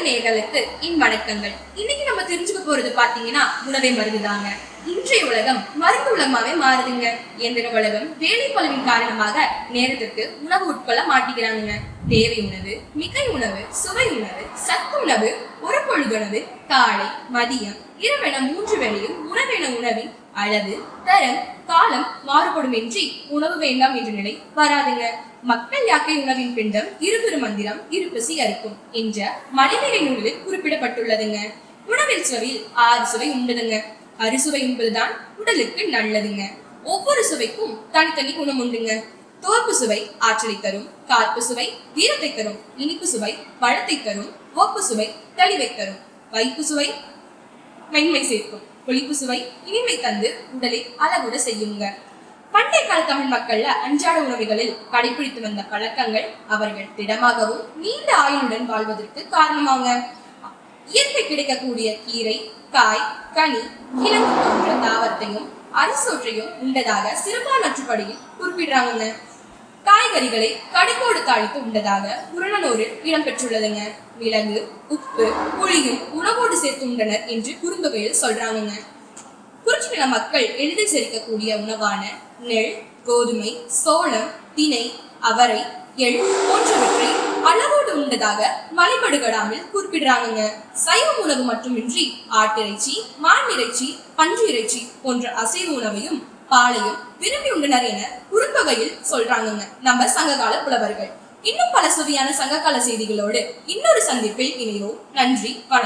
நேயர்களுக்கு வணக்கங்கள். இன்னைக்கு நம்ம தெரிஞ்சுக்க போறது பாத்தீங்கன்னா உணவே மருந்துதாங்க. இன்றைய உலகம் மருந்து உலகமாவே மாறுதுங்க. எந்திர உலகம் வேலை பளுவின் காரணமாக நேரத்திற்கு உணவு உட்கொள்ள மாட்டிக்கிறாங்க. தேவை உணவு, மிகை உணவு, சுவை உணவு, சத்து உணவு, ஒரு பொழுதுணவு, காலை, மதியம், இரவென 3 வேளையும் உணவென உணவின் அளவு, தரம், காலம் மாறுபடும் என்று உணவு வேண்டாம் என்ற நிலை வராதுங்க. மக்கள் யாக்கை உணவின் பிண்டம் இருபெரு மந்திரம் இருப்பசி அறுக்கும் என்ற மலைநிலை நூலில் குறிப்பிடப்பட்டுள்ளதுங்க. உணவில் சுவையில் 6 சுவை உண்டுதுங்க. அறுசுவை என்பதுதான் உடலுக்கு நல்லதுங்க. ஒவ்வொரு சுவைக்கும் தனித்தனி குணம் உண்டுங்க. தோற்பு சுவை ஆற்றலை தரும், கார்ப்பு சுவை வீரத்தை தரும், இனிப்பு சுவை பழத்தை தரும், ஒப்பு சுவை தெளிவை தரும், வைப்பு சுவை மென்மை சேர்க்கும், புளிப்பு சுவை இனிமை தந்து உடலை அழகுட செய்யுங்க. பண்டைய கால தமிழ் மக்கள்ல அன்றாட உணவுகளில் கடைபிடித்து வந்த பழக்கங்கள் அவர்கள் திடமாகவும் நீண்ட ஆயுளுடன் வாழ்வதற்கு காரணமாங்க. இயற்கை கிடைக்கக்கூடிய கீரை, காய், கனி, கிழங்கு போன்ற தாவரத்தையும் அரிசோற்றையும் உண்டதாக சிறுபான்மற்றுப்படியில் குறிப்பிடுறாங்க. காய்கறிகளை கடிக்கோடு தாளித்து உண்டதாக புறநானூறில் இடம்பெற்றுள்ளதுங்க. மிளகு, உப்பு, புளியும் உணவோடு சேர்த்து உண்டனர் என்று குறுந்தொகையில் சொல்றாங்க. குறிச்சி நில மக்கள் எளிதில் செரிக்கக்கூடிய உணவான நெல், கோதுமை, சோளம், திணை, அவரை, எள் போன்றவற்றை அளவோடு உண்டதாக மலைபடுகடாமில் குறிப்பிடுறாங்க. சைவ உணவு மட்டுமின்றி ஆட்டிறைச்சி, மான் இறைச்சி, பன்றி இறைச்சி போன்ற அசைவ உணவையும் பாலையும் விரும்பி உண்டனர் என குறுந்தொகையில் சொல்றாங்க நம்ம சங்ககால புலவர்கள். இன்னும் பல சுவையான சங்ககால செய்திகளோடு இன்னொரு சந்திப்பில் இணைவோம். நன்றி, வணக்கம்.